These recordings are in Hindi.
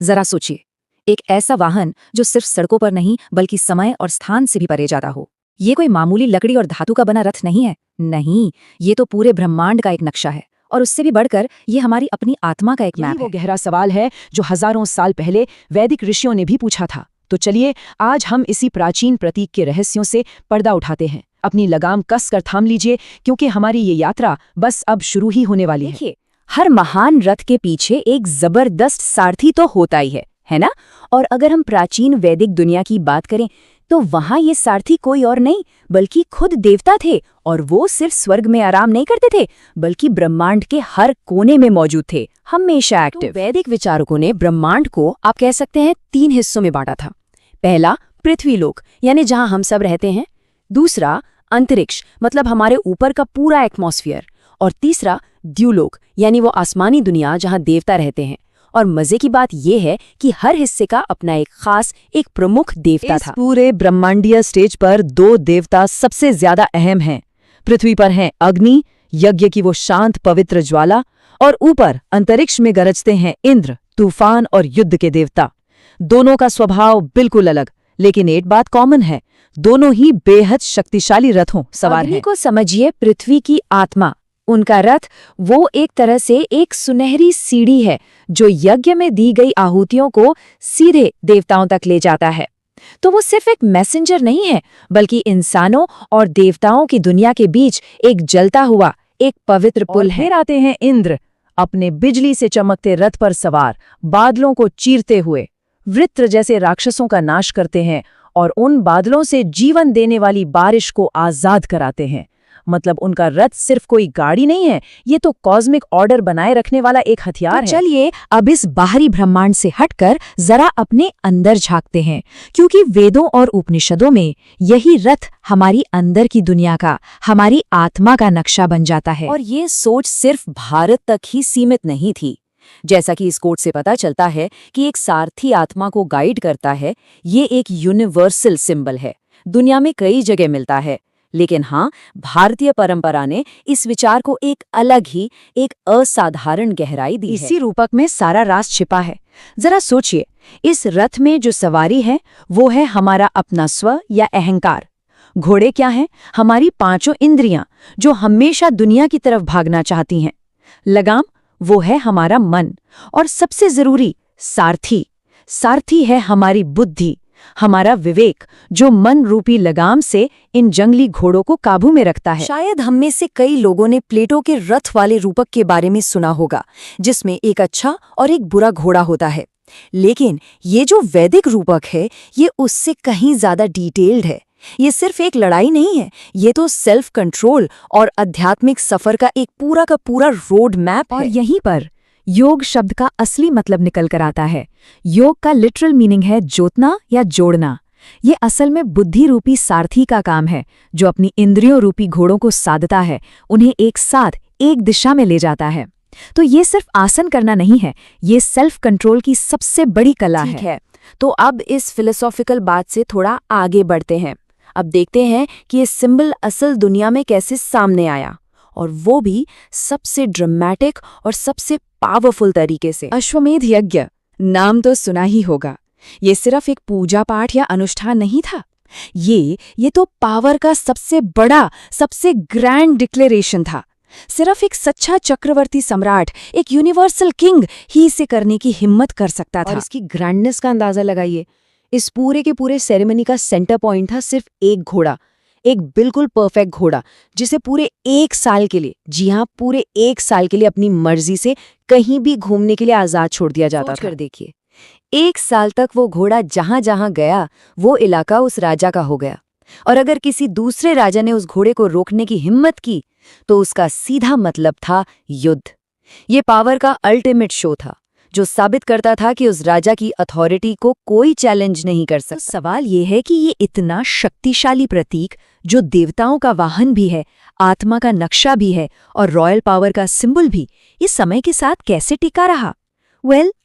जरा सोचिए, एक ऐसा वाहन जो सिर्फ सड़कों पर नहीं बल्कि समय और स्थान से भी परे जाता हो। ये कोई मामूली लकड़ी और धातु का बना रथ नहीं है। नहीं, ये तो पूरे ब्रह्मांड का एक नक्शा है, और उससे भी बढ़कर ये हमारी अपनी आत्मा का एक मैप है। वो गहरा सवाल है जो हजारों साल पहले वैदिक ऋषियों ने भी पूछा था। तो चलिए आज हम इसी प्राचीन प्रतीक के रहस्यों से पर्दा उठाते हैं। अपनी लगाम कस कर थाम लीजिए, क्योंकि हमारी ये यात्रा बस अब शुरू ही होने वाली है। देखिए, हर महान रथ के पीछे एक जबरदस्त सारथी तो होता ही है ना? और अगर हम प्राचीन वैदिक दुनिया की बात करें तो वहां ये सारथी कोई और नहीं बल्कि खुद देवता थे, और वो सिर्फ स्वर्ग में आराम नहीं करते थे बल्कि ब्रह्मांड के हर कोने में मौजूद थे, हमेशा एक्टिव। वैदिक विचारकों ने ब्रह्मांड को आप कह सकते हैं 3 हिस्सों में बांटा था। पहला पृथ्वीलोक, यानी जहां हम सब रहते हैं। दूसरा अंतरिक्ष, मतलब हमारे ऊपर का पूरा एटमॉस्फेयर। और तीसरा द्युलोक, यानी वो आसमानी दुनिया जहां देवता रहते हैं। और मजे की बात यह है कि हर हिस्से का अपना एक खास, एक प्रमुख देवता था। पूरे ब्रह्मांडीय स्टेज पर 2 देवता सबसे ज्यादा अहम हैं। पृथ्वी पर हैं अग्नि, यज्ञ की वो शांत पवित्र ज्वाला, और ऊपर अंतरिक्ष में गरजते हैं इंद्र, तूफान और युद्ध के देवता। दोनों का स्वभाव बिल्कुल अलग, लेकिन एक बात कॉमन है, दोनों ही बेहद शक्तिशाली रथों सवार अग्नि हैं। को समझिए पृथ्वी की आत्मा। उनका रथ वो एक तरह से एक सुनहरी सीढ़ी है जो यज्ञ में दी गई आहुतियों को सीधे देवताओं तक ले जाता है। तो वो सिर्फ एक मैसेंजर नहीं है बल्कि इंसानों और देवताओं की दुनिया के बीच एक जलता हुआ एक पवित्र पुल है। फिर आते हैं इंद्र, अपने बिजली से चमकते रथ पर सवार, बादलों को चीरते हुए वृत्र जैसे राक्षसों का नाश करते हैं और उन बादलों से जीवन देने वाली बारिश को आजाद कराते हैं। मतलब उनका रथ सिर्फ कोई गाड़ी नहीं है, ये तो कॉस्मिक ऑर्डर बनाए रखने वाला एक हथियार है। चलिए अब इस बाहरी ब्रह्मांड से हटकर जरा अपने अंदर झांकते हैं, क्योंकि वेदों और उपनिषदों में यही रथ हमारी अंदर की दुनिया का, हमारी आत्मा का नक्शा बन जाता है। और ये सोच सिर्फ भारत तक ही सीमित नहीं थी। जैसा कि इस कोट से पता चलता है कि एक सारथी आत्मा को गाइड करता है, ये एक यूनिवर्सल सिंबल है, दुनिया में कई जगह मिलता है। लेकिन हाँ, भारतीय परंपरा ने इस विचार को एक अलग ही, एक असाधारण गहराई दी है। इसी रूपक में सारा राज छिपा है। जरा सोचिए, इस रथ में जो सवारी है वो है हमारा अपना स्व या अहंकार। घोड़े क्या हैं? हमारी 5 इंद्रियां जो हमेशा दुनिया की तरफ भागना चाहती हैं। लगाम वो है हमारा मन। और सबसे जरूरी सारथी, सारथी है हमारी बुद्धि, हमारा विवेक, जो मन रूपी लगाम से इन जंगली घोड़ों को काबू में रखता है। शायद हम में से कई लोगों ने प्लेटो के रथ वाले रूपक के बारे में सुना होगा, जिसमें एक अच्छा और एक बुरा घोड़ा होता है। लेकिन ये जो वैदिक रूपक है, ये उससे कहीं ज्यादा डिटेल्ड है। ये सिर्फ एक लड़ाई नहीं है, ये तो सेल्फ कंट्रोल और आध्यात्मिक सफर का एक पूरा का पूरा रोड मैप है। और यहीं पर योग शब्द का असली मतलब निकल कर आता है। योग का लिटरल मीनिंग है जोतना या जोड़ना। ये असल में बुद्धि रूपी सारथी का काम है, जो अपनी इंद्रियों रूपी घोड़ों को साधता है, उन्हें एक साथ एक दिशा में ले जाता है। तो ये सिर्फ आसन करना नहीं है, ये सेल्फ कंट्रोल की सबसे बड़ी कला है। ठीक है, तो अब इस फिलोसॉफिकल बात से थोड़ा आगे बढ़ते हैं। अब देखते हैं कि ये सिंबल असल दुनिया में कैसे सामने आया, और वो भी सबसे ड्रामेटिक और सबसे पावरफुल तरीके से। अश्वमेध यज्ञ, नाम तो सुना ही होगा। ये सिर्फ एक पूजा पाठ या अनुष्ठान नहीं था, ये तो पावर का सबसे बड़ा, सबसे ग्रैंड डिक्लेरेशन था। सिर्फ एक सच्चा चक्रवर्ती सम्राट, एक यूनिवर्सल किंग ही इसे करने की हिम्मत कर सकता था। और इसकी ग्रैंडनेस का अंदाजा लगाइए। इस पूरे के पूरे सेरेमनी का सेंटर पॉइंट था सिर्फ एक घोड़ा, एक बिल्कुल परफेक्ट घोड़ा, जिसे पूरे 1 साल के लिए, जी हाँ, पूरे 1 साल के लिए अपनी मर्जी से कहीं भी घूमने के लिए आजाद छोड़ दिया जाता था। देखिए, 1 साल तक वो घोड़ा जहां जहां गया, वो इलाका उस राजा का हो गया। और अगर किसी दूसरे राजा ने उस घोड़े को रोकने की हिम्मत की, तो उसका सीधा मतलब था युद्ध। ये पावर का अल्टीमेट शो था, जो साबित करता था कि उस राजा की अथॉरिटी को कोई चैलेंज नहीं कर सकता। तो सवाल ये है कि ये इतना शक्तिशाली प्रतीक, जो देवताओं का वाहन भी है, आत्मा का नक्शा भी है और रॉयल पावर का सिंबल भी, ये समय के साथ कैसे टिका रहा?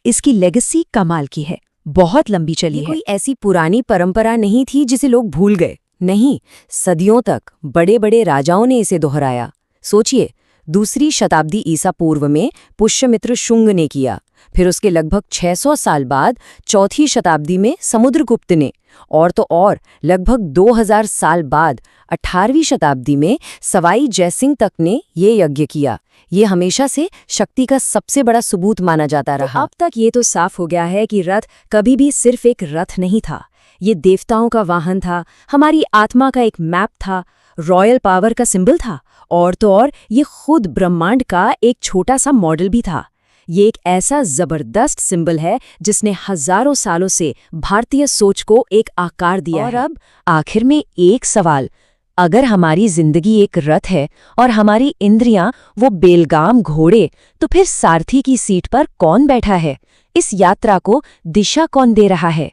इसकी लेगेसी कमाल की है, बहुत लंबी चली है। कोई ऐसी पुरानी परंपरा नहीं थी जिसे लोग भूल गए। नहीं, सदियों तक बड़े बड़े राजाओं ने इसे दोहराया। सोचिए, 2री शताब्दी ईसा पूर्व में पुष्यमित्र शुंग ने किया, फिर उसके लगभग 600 साल बाद चौथी शताब्दी में समुद्रगुप्त ने, और तो और लगभग 2000 साल बाद 18वीं शताब्दी में सवाई जयसिंह तक ने ये यज्ञ किया। ये हमेशा से शक्ति का सबसे बड़ा सबूत माना जाता रहा। अब तक ये तो साफ हो गया है कि रथ कभी भी सिर्फ एक रथ नहीं था। ये देवताओं का वाहन था, हमारी आत्मा का एक मैप था, रॉयल पावर का सिंबल था, और तो और ये खुद ब्रह्मांड का एक छोटा सा मॉडल भी था। ये एक ऐसा जबरदस्त सिंबल है जिसने हजारों सालों से भारतीय सोच को एक आकार दिया और है। अब आखिर में एक सवाल, अगर हमारी जिंदगी एक रथ है और हमारी इंद्रियां वो बेलगाम घोड़े, तो फिर सारथी की सीट पर कौन बैठा है? इस यात्रा को दिशा कौन दे रहा है?